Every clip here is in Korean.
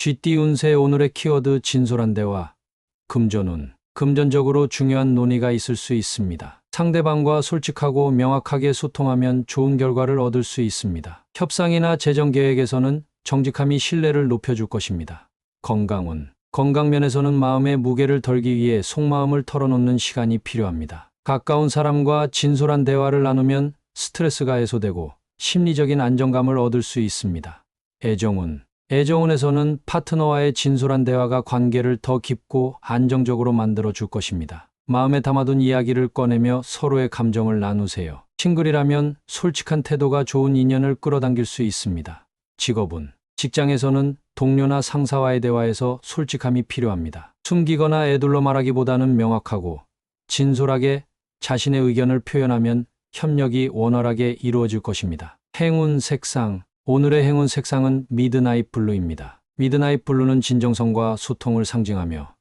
쥐띠 운세 오늘의 키워드 진솔한 대화. 금전운. 금전적으로 중요한 논의가 있을 수 있습니다. 상대방과 솔직하고 명확하게 소통하면 좋은 결과를 얻을 수 있습니다. 협상이나 재정 계획에서는 정직함이 신뢰를 높여줄 것입니다. 건강운. 건강면에서는 마음의 무게를 덜기 위해 속마음을 털어놓는 시간이 필요합니다. 가까운 사람과 진솔한 대화를 나누면 스트레스가 해소되고 심리적인 안정감을 얻을 수 있습니다. 애정운. 애정운에서는 파트너와의 진솔한 대화가 관계를 더 깊고 안정적으로 만들어 줄 것입니다. 마음에 담아둔 이야기를 꺼내며 서로의 감정을 나누세요. 싱글이라면 솔직한 태도가 좋은 인연을 끌어당길 수 있습니다. 직업운. 직장에서는 동료나 상사와의 대화에서 솔직함이 필요합니다. 숨기거나 애둘러 말하기보다는 명확하고 진솔하게 자신의 의견을 표현하면 협력이 원활하게 이루어질 것입니다. 행운 색상. 오늘의 행운 색상은 미드나잇 블루입니다. 미드나잇 블루는 진정성과 소통을 상징하며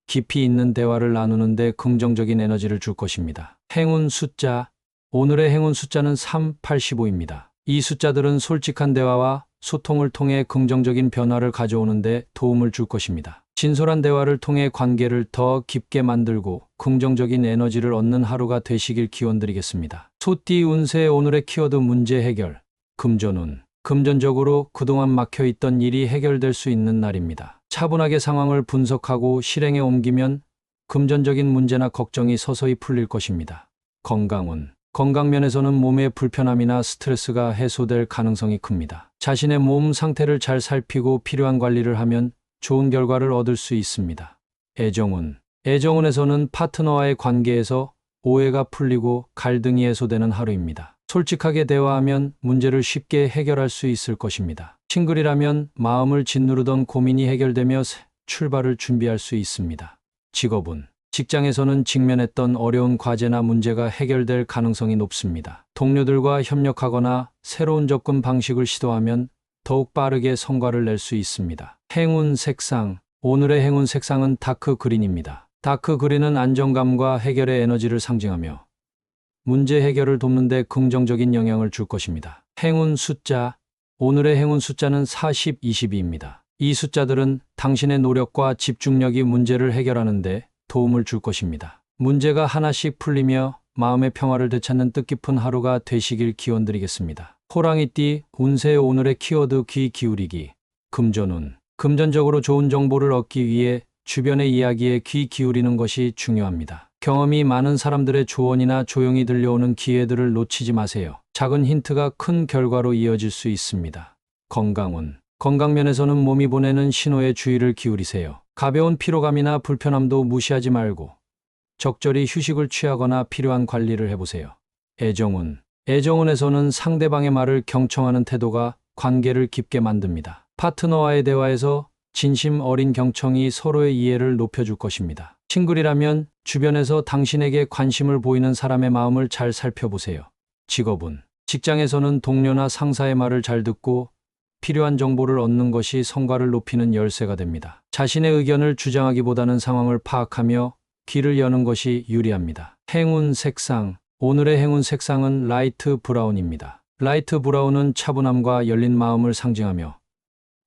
깊이 있는 대화를 나누는 데 긍정적인 에너지를 줄 것입니다. 행운 숫자. 오늘의 행운 숫자는 3, 85입니다. 이 숫자들은 솔직한 대화와 소통을 통해 긍정적인 변화를 가져오는 데 도움을 줄 것입니다. 진솔한 대화를 통해 관계를 더 깊게 만들고 긍정적인 에너지를 얻는 하루가 되시길 기원드리겠습니다. 소띠 운세 오늘의 키워드 문제 해결. 금전운. 금전적으로 그동안 막혀있던 일이 해결될 수 있는 날입니다. 차분하게 상황을 분석하고 실행에 옮기면 금전적인 문제나 걱정이 서서히 풀릴 것입니다. 건강운. 건강면에서는 몸의 불편함이나 스트레스가 해소될 가능성이 큽니다. 자신의 몸 상태를 잘 살피고 필요한 관리를 하면 좋은 결과를 얻을 수 있습니다. 애정운. 애정운에서는 파트너와의 관계에서 오해가 풀리고 갈등이 해소되는 하루입니다. 솔직하게 대화하면 문제를 쉽게 해결할 수 있을 것입니다. 싱글이라면 마음을 짓누르던 고민이 해결되며 새 출발을 준비할 수 있습니다. 직업운. 직장에서는 직면했던 어려운 과제나 문제가 해결될 가능성이 높습니다. 동료들과 협력하거나 새로운 접근 방식을 시도하면 더욱 빠르게 성과를 낼 수 있습니다. 행운 색상. 오늘의 행운 색상은 다크 그린입니다. 다크 그린은 안정감과 해결의 에너지를 상징하며 문제 해결을 돕는 데 긍정적인 영향을 줄 것입니다. 행운 숫자. 오늘의 행운 숫자는 40, 22입니다. 이 숫자들은 당신의 노력과 집중력이 문제를 해결하는 데 도움을 줄 것입니다. 문제가 하나씩 풀리며 마음의 평화를 되찾는 뜻깊은 하루가 되시길 기원드리겠습니다. 호랑이띠 운세 오늘의 키워드 귀 기울이기. 금전운. 금전적으로 좋은 정보를 얻기 위해 주변의 이야기에 귀 기울이는 것이 중요합니다. 경험이 많은 사람들의 조언이나 조용히 들려오는 기회들을 놓치지 마세요. 작은 힌트가 큰 결과로 이어질 수 있습니다. 건강운. 건강면에서는 몸이 보내는 신호에 주의를 기울이세요. 가벼운 피로감이나 불편함도 무시하지 말고 적절히 휴식을 취하거나 필요한 관리를 해보세요. 애정운. 애정운에서는 상대방의 말을 경청하는 태도가 관계를 깊게 만듭니다. 파트너와의 대화에서 진심 어린 경청이 서로의 이해를 높여줄 것입니다. 싱글이라면 주변에서 당신에게 관심을 보이는 사람의 마음을 잘 살펴보세요. 직업운. 직장에서는 동료나 상사의 말을 잘 듣고 필요한 정보를 얻는 것이 성과를 높이는 열쇠가 됩니다. 자신의 의견을 주장하기보다는 상황을 파악하며 귀를 여는 것이 유리합니다. 행운 색상. 오늘의 행운 색상은 라이트 브라운입니다. 라이트 브라운은 차분함과 열린 마음을 상징하며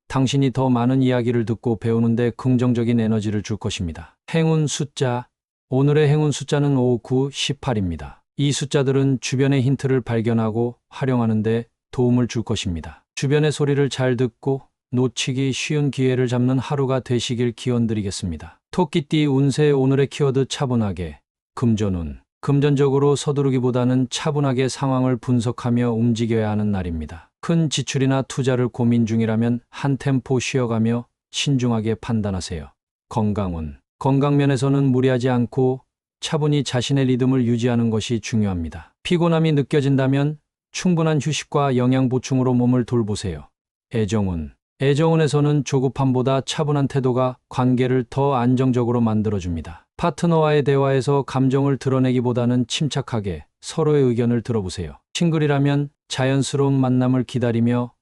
당신이 더 많은 이야기를 듣고 배우는데 긍정적인 에너지를 줄 것입니다. 행운 숫자. 오늘의 행운 숫자는 5, 9, 18입니다. 이 숫자들은 주변의 힌트를 발견하고 활용하는 데 도움을 줄 것입니다. 주변의 소리를 잘 듣고 놓치기 쉬운 기회를 잡는 하루가 되시길 기원드리겠습니다. 토끼띠 운세 오늘의 키워드 차분하게. 금전운. 금전적으로 서두르기보다는 차분하게 상황을 분석하며 움직여야 하는 날입니다. 큰 지출이나 투자를 고민 중이라면 한 템포 쉬어가며 신중하게 판단하세요. 건강운. 건강면에서는 무리하지 않고 차분히 자신의 리듬을 유지하는 것이 중요합니다. 피곤함이 느껴진다면 충분한 휴식과 영양 보충으로 몸을 돌보세요. 애정운. 애정운에서는 조급함보다 차분한 태도가 관계를 더 안정적으로 만들어줍니다. 파트너와의 대화에서 감정을 드러내기보다는 침착하게 서로의 의견을 들어보세요. 싱글이라면 자연스러운 만남을 기다리며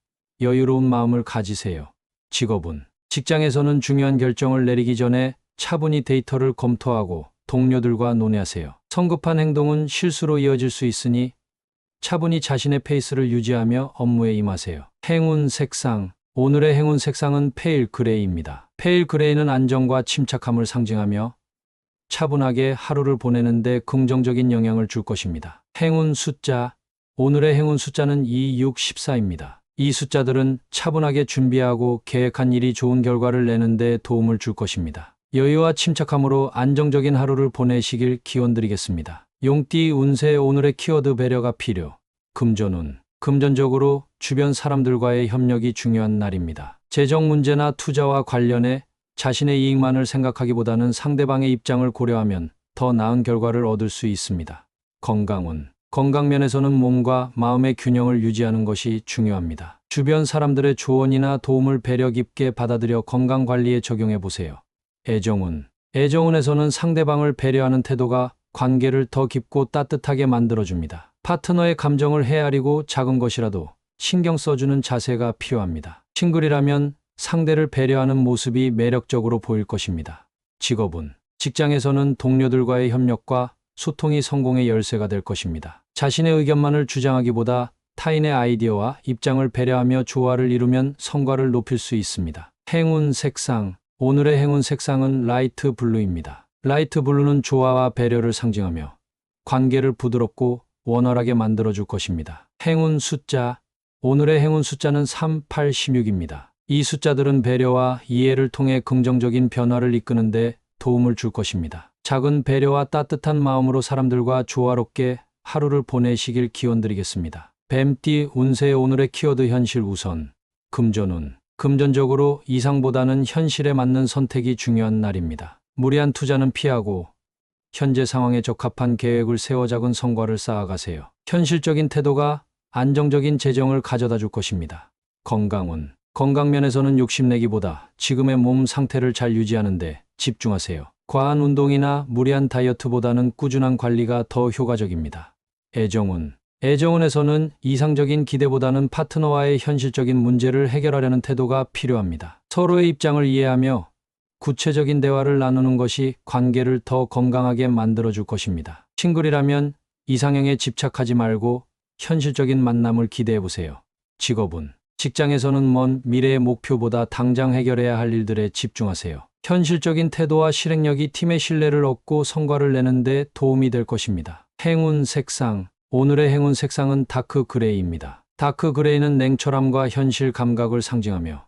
여유로운 마음을 가지세요. 직업운. 직장에서는 중요한 결정을 내리기 전에 차분히 데이터를 검토하고 동료들과 논의하세요. 성급한 행동은 실수로 이어질 수 있으니 차분히 자신의 페이스를 유지하며 업무에 임하세요. 행운 색상. 오늘의 행운 색상은 페일 그레이입니다. 페일 그레이는 안정과 침착함을 상징하며 차분하게 하루를 보내는데 긍정적인 영향을 줄 것입니다. 행운 숫자. 오늘의 행운 숫자는 2, 6, 14입니다. 이 숫자들은 차분하게 준비하고 계획한 일이 좋은 결과를 내는데 도움을 줄 것입니다. 여유와 침착함으로 안정적인 하루를 보내시길 기원드리겠습니다. 용띠 운세. 오늘의 키워드 배려가 필요. 금전운. 금전적으로 주변 사람들과의 협력이 중요한 날입니다. 재정 문제나 투자와 관련해 자신의 이익만을 생각하기보다는 상대방의 입장을 고려하면 더 나은 결과를 얻을 수 있습니다. 건강운. 건강 면에서는 몸과 마음의 균형을 유지하는 것이 중요합니다. 주변 사람들의 조언이나 도움을 배려 깊게 받아들여 건강 관리에 적용해 보세요. 애정운. 애정운에서는 상대방을 배려하는 태도가 관계를 더 깊고 따뜻하게 만들어줍니다. 파트너의 감정을 헤아리고 작은 것이라도 신경 써주는 자세가 필요합니다. 싱글이라면 상대를 배려하는 모습이 매력적으로 보일 것입니다. 직업운. 직장에서는 동료들과의 협력과 소통이 성공의 열쇠가 될 것입니다. 자신의 의견만을 주장하기보다 타인의 아이디어와 입장을 배려하며 조화를 이루면 성과를 높일 수 있습니다. 행운 색상. 오늘의 행운 색상은 라이트 블루입니다. 라이트 블루는 조화와 배려를 상징하며 관계를 부드럽고 원활하게 만들어줄 것입니다. 행운 숫자. 오늘의 행운 숫자는 3, 8, 16입니다. 이 숫자들은 배려와 이해를 통해 긍정적인 변화를 이끄는데 도움을 줄 것입니다. 작은 배려와 따뜻한 마음으로 사람들과 조화롭게 하루를 보내시길 기원드리겠습니다. 뱀띠 운세. 오늘의 키워드 현실 우선. 금전운. 금전적으로 이상보다는 현실에 맞는 선택이 중요한 날입니다. 무리한 투자는 피하고 현재 상황에 적합한 계획을 세워 작은 성과를 쌓아가세요. 현실적인 태도가 안정적인 재정을 가져다 줄 것입니다. 건강운. 건강면에서는 욕심내기보다 지금의 몸 상태를 잘 유지하는 데 집중하세요. 과한 운동이나 무리한 다이어트보다는 꾸준한 관리가 더 효과적입니다. 애정운. 애정운에서는 이상적인 기대보다는 파트너와의 현실적인 문제를 해결하려는 태도가 필요합니다. 서로의 입장을 이해하며 구체적인 대화를 나누는 것이 관계를 더 건강하게 만들어줄 것입니다. 싱글이라면 이상형에 집착하지 말고 현실적인 만남을 기대해보세요. 직업운. 직장에서는 먼 미래의 목표보다 당장 해결해야 할 일들에 집중하세요. 현실적인 태도와 실행력이 팀의 신뢰를 얻고 성과를 내는 데 도움이 될 것입니다. 행운 색상. 오늘의 행운 색상은 다크 그레이입니다. 다크 그레이는 냉철함과 현실 감각을 상징하며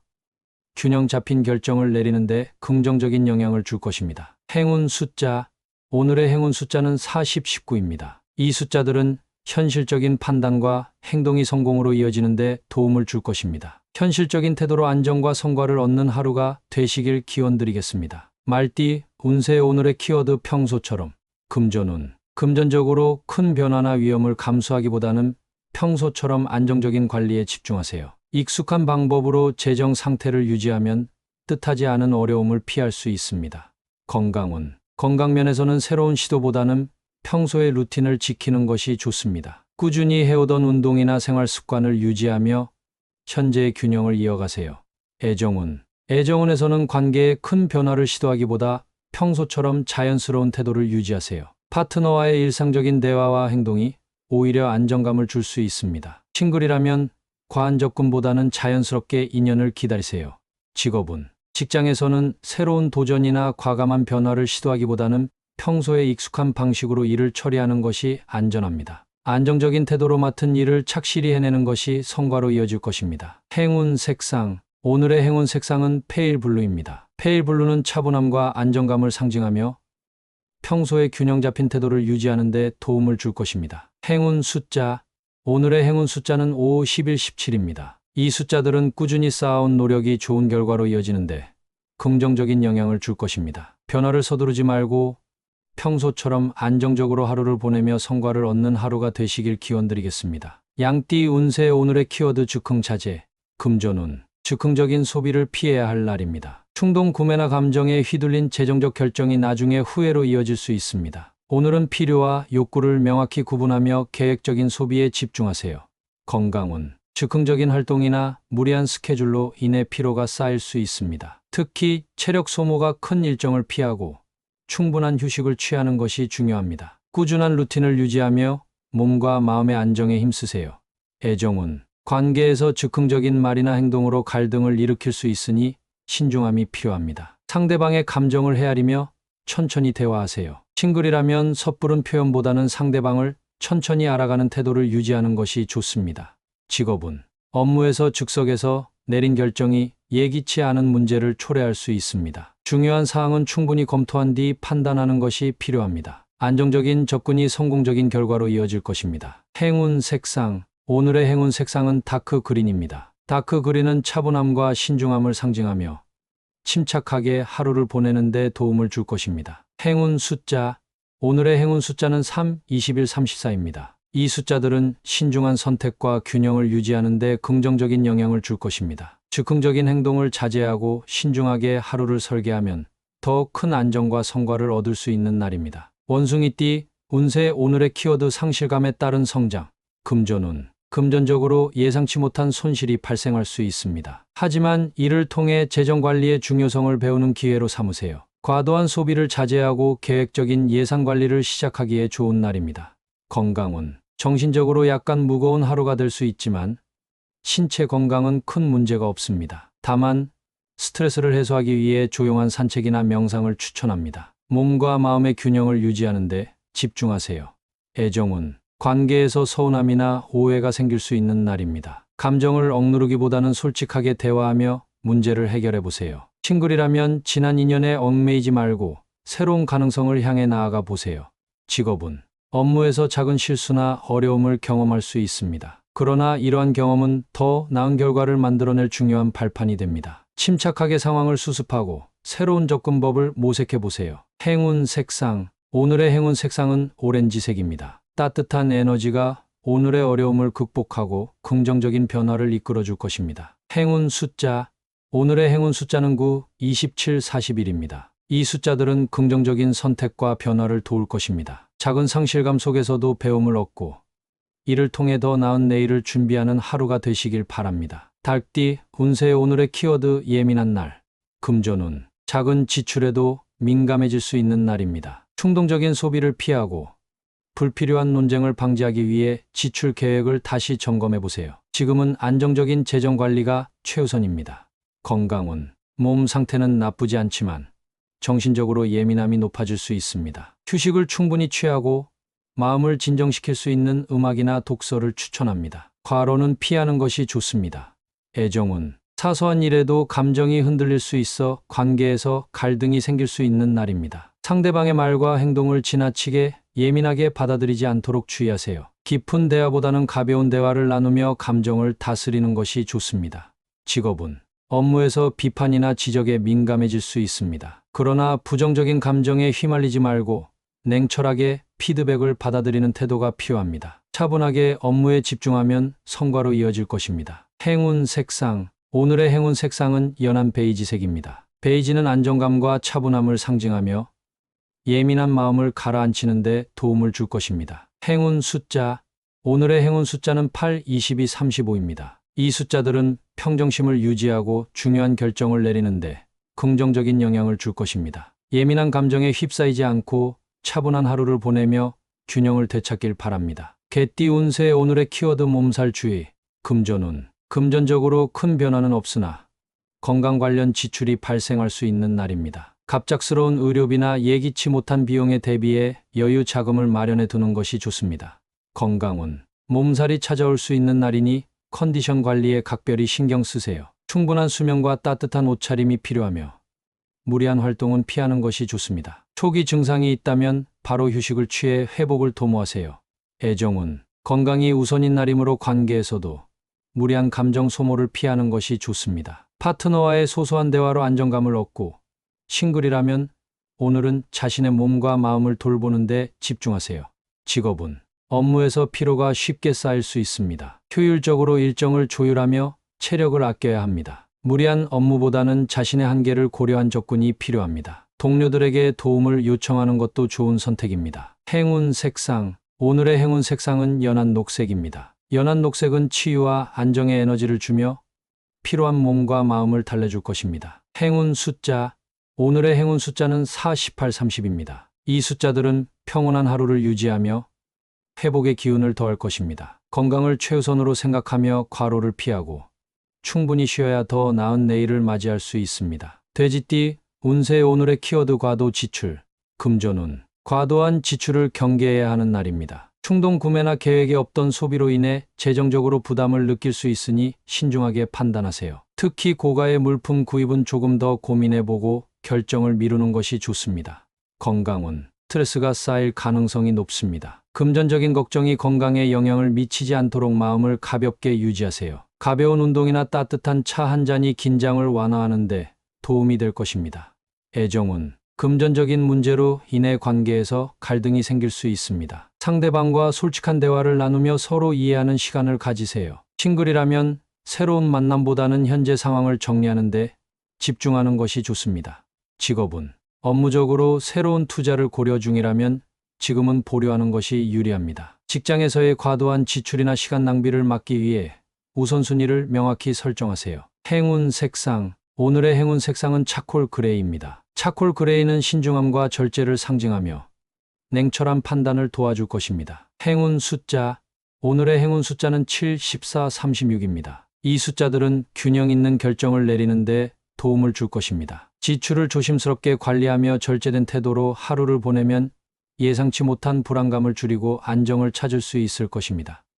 균형 잡힌 결정을 내리는데 긍정적인 영향을 줄 것입니다. 행운 숫자. 오늘의 행운 숫자는 40, 19입니다. 이 숫자들은 현실적인 판단과 행동이 성공으로 이어지는데 도움을 줄 것입니다. 현실적인 태도로 안정과 성과를 얻는 하루가 되시길 기원드리겠습니다. 말띠 운세. 오늘의 키워드 평소처럼. 금전운. 금전적으로 큰 변화나 위험을 감수하기보다는 평소처럼 안정적인 관리에 집중하세요. 익숙한 방법으로 재정 상태를 유지하면 뜻하지 않은 어려움을 피할 수 있습니다. 건강운. 건강면에서는 새로운 시도보다는 평소의 루틴을 지키는 것이 좋습니다. 꾸준히 해오던 운동이나 생활 습관을 유지하며 현재의 균형을 이어가세요. 애정운. 애정운에서는 관계에 큰 변화를 시도하기보다 평소처럼 자연스러운 태도를 유지하세요. 파트너와의 일상적인 대화와 행동이 오히려 안정감을 줄 수 있습니다. 싱글이라면 과한 접근보다는 자연스럽게 인연을 기다리세요. 직업운. 직장에서는 새로운 도전이나 과감한 변화를 시도하기보다는 평소에 익숙한 방식으로 일을 처리하는 것이 안전합니다. 안정적인 태도로 맡은 일을 착실히 해내는 것이 성과로 이어질 것입니다. 행운 색상. 오늘의 행운 색상은 페일 블루입니다. 페일 블루는 차분함과 안정감을 상징하며 평소에 균형 잡힌 태도를 유지하는 데 도움을 줄 것입니다. 행운 숫자. 오늘의 행운 숫자는 5, 11, 17입니다. 이 숫자들은 꾸준히 쌓아온 노력이 좋은 결과로 이어지는데 긍정적인 영향을 줄 것입니다. 변화를 서두르지 말고 평소처럼 안정적으로 하루를 보내며 성과를 얻는 하루가 되시길 기원드리겠습니다. 양띠 운세. 오늘의 키워드 즉흥자제. 금전운. 즉흥적인 소비를 피해야 할 날입니다. 충동 구매나 감정에 휘둘린 재정적 결정이 나중에 후회로 이어질 수 있습니다. 오늘은 필요와 욕구를 명확히 구분하며 계획적인 소비에 집중하세요. 건강운. 즉흥적인 활동이나 무리한 스케줄로 인해 피로가 쌓일 수 있습니다. 특히 체력 소모가 큰 일정을 피하고 충분한 휴식을 취하는 것이 중요합니다. 꾸준한 루틴을 유지하며 몸과 마음의 안정에 힘쓰세요. 애정운. 관계에서 즉흥적인 말이나 행동으로 갈등을 일으킬 수 있으니 신중함이 필요합니다. 상대방의 감정을 헤아리며 천천히 대화하세요. 싱글이라면 섣부른 표현보다는 상대방을 천천히 알아가는 태도를 유지하는 것이 좋습니다. 직업은 업무에서 즉석에서 내린 결정이 예기치 않은 문제를 초래할 수 있습니다. 중요한 사항은 충분히 검토한 뒤 판단하는 것이 필요합니다. 안정적인 접근이 성공적인 결과로 이어질 것입니다. 행운 색상. 오늘의 행운 색상은 다크 그린입니다. 다크 그린은 차분함과 신중함을 상징하며 침착하게 하루를 보내는 데 도움을 줄 것입니다. 행운 숫자. 오늘의 행운 숫자는 3, 21, 34입니다. 이 숫자들은 신중한 선택과 균형을 유지하는 데 긍정적인 영향을 줄 것입니다. 즉흥적인 행동을 자제하고 신중하게 하루를 설계하면 더 큰 안정과 성과를 얻을 수 있는 날입니다. 원숭이띠. 운세. 오늘의 키워드 상실감에 따른 성장. 금전운. 금전적으로 예상치 못한 손실이 발생할 수 있습니다. 하지만 이를 통해 재정관리의 중요성을 배우는 기회로 삼으세요. 과도한 소비를 자제하고 계획적인 예산관리를 시작하기에 좋은 날입니다. 건강운. 정신적으로 약간 무거운 하루가 될 수 있지만 신체 건강은 큰 문제가 없습니다. 다만 스트레스를 해소하기 위해 조용한 산책이나 명상을 추천합니다. 몸과 마음의 균형을 유지하는 데 집중하세요. 애정운. 관계에서 서운함이나 오해가 생길 수 있는 날입니다. 감정을 억누르기보다는 솔직하게 대화하며 문제를 해결해 보세요. 싱글이라면 지난 인연에 얽매이지 말고 새로운 가능성을 향해 나아가 보세요. 직업은 업무에서 작은 실수나 어려움을 경험할 수 있습니다. 그러나 이러한 경험은 더 나은 결과를 만들어낼 중요한 발판이 됩니다. 침착하게 상황을 수습하고 새로운 접근법을 모색해 보세요. 행운 색상. 오늘의 행운 색상은 오렌지색입니다. 따뜻한 에너지가 오늘의 어려움을 극복하고 긍정적인 변화를 이끌어 줄 것입니다. 행운 숫자. 오늘의 행운 숫자는 9, 27, 41입니다. 이 숫자들은 긍정적인 선택과 변화를 도울 것입니다. 작은 상실감 속에서도 배움을 얻고 이를 통해 더 나은 내일을 준비하는 하루가 되시길 바랍니다. 닭띠. 운세. 오늘의 키워드 예민한 날. 금전운. 작은 지출에도 민감해질 수 있는 날입니다. 충동적인 소비를 피하고 불필요한 논쟁을 방지하기 위해 지출 계획을 다시 점검해 보세요. 지금은 안정적인 재정 관리가 최우선입니다. 건강운. 몸 상태는 나쁘지 않지만 정신적으로 예민함이 높아질 수 있습니다. 휴식을 충분히 취하고 마음을 진정시킬 수 있는 음악이나 독서를 추천합니다. 과로는 피하는 것이 좋습니다. 애정운. 사소한 일에도 감정이 흔들릴 수 있어 관계에서 갈등이 생길 수 있는 날입니다. 상대방의 말과 행동을 지나치게 예민하게 받아들이지 않도록 주의하세요. 깊은 대화보다는 가벼운 대화를 나누며 감정을 다스리는 것이 좋습니다. 직업은 업무에서 비판이나 지적에 민감해질 수 있습니다. 그러나 부정적인 감정에 휘말리지 말고 냉철하게 피드백을 받아들이는 태도가 필요합니다. 차분하게 업무에 집중하면 성과로 이어질 것입니다. 행운 색상. 오늘의 행운 색상은 연한 베이지색입니다. 베이지는 안정감과 차분함을 상징하며 예민한 마음을 가라앉히는 데 도움을 줄 것입니다. 행운 숫자. 오늘의 행운 숫자는 8, 22, 35입니다. 이 숫자들은 평정심을 유지하고 중요한 결정을 내리는데 긍정적인 영향을 줄 것입니다. 예민한 감정에 휩싸이지 않고 차분한 하루를 보내며 균형을 되찾길 바랍니다. 개띠. 운세. 오늘의 키워드 몸살 주의. 금전운. 금전적으로 큰 변화는 없으나 건강 관련 지출이 발생할 수 있는 날입니다. 갑작스러운 의료비나 예기치 못한 비용에 대비해 여유 자금을 마련해 두는 것이 좋습니다. 건강운. 몸살이 찾아올 수 있는 날이니 컨디션 관리에 각별히 신경 쓰세요. 충분한 수면과 따뜻한 옷차림이 필요하며 무리한 활동은 피하는 것이 좋습니다. 초기 증상이 있다면 바로 휴식을 취해 회복을 도모하세요. 애정운. 건강이 우선인 날이므로 관계에서도 무리한 감정 소모를 피하는 것이 좋습니다. 파트너와의 소소한 대화로 안정감을 얻고 싱글이라면 오늘은 자신의 몸과 마음을 돌보는 데 집중하세요. 직업은 업무에서 피로가 쉽게 쌓일 수 있습니다. 효율적으로 일정을 조율하며 체력을 아껴야 합니다. 무리한 업무보다는 자신의 한계를 고려한 접근이 필요합니다. 동료들에게 도움을 요청하는 것도 좋은 선택입니다. 행운 색상. 오늘의 행운 색상은 연한 녹색입니다. 연한 녹색은 치유와 안정의 에너지를 주며 피로한 몸과 마음을 달래줄 것입니다. 행운 숫자. 오늘의 행운 숫자는 4, 18, 30입니다. 이 숫자들은 평온한 하루를 유지하며 회복의 기운을 더할 것입니다. 건강을 최우선으로 생각하며 과로를 피하고 충분히 쉬어야 더 나은 내일을 맞이할 수 있습니다. 돼지띠 운세 오늘의 키워드 과도 지출. 금전운. 과도한 지출을 경계해야 하는 날입니다. 충동 구매나 계획에 없던 소비로 인해 재정적으로 부담을 느낄 수 있으니 신중하게 판단하세요. 특히 고가의 물품 구입은 조금 더 고민해보고 결정을 미루는 것이 좋습니다. 건강운. 스트레스가 쌓일 가능성이 높습니다. 금전적인 걱정이 건강에 영향을 미치지 않도록 마음을 가볍게 유지하세요. 가벼운 운동이나 따뜻한 차 한 잔이 긴장을 완화하는 데 도움이 될 것입니다. 애정운. 금전적인 문제로 인해 관계에서 갈등이 생길 수 있습니다. 상대방과 솔직한 대화를 나누며 서로 이해하는 시간을 가지세요. 싱글이라면 새로운 만남보다는 현재 상황을 정리하는 데 집중하는 것이 좋습니다. 직업운. 업무적으로 새로운 투자를 고려 중이라면 지금은 보류하는 것이 유리합니다. 직장에서의 과도한 지출이나 시간 낭비를 막기 위해 우선순위를 명확히 설정하세요. 행운 색상. 오늘의 행운 색상은 차콜 그레이입니다. 차콜 그레이는 신중함과 절제를 상징하며 냉철한 판단을 도와줄 것입니다. 행운 숫자. 오늘의 행운 숫자는 7, 14, 36입니다. 이 숫자들은 균형 있는 결정을 내리는데 도움을 줄 것입니다. 지출을 조심스럽게 관리하며 절제된 태도로 하루를 보내면 예상치 못한 불안감을 줄이고 안정을 찾을 수 있을 것입니다.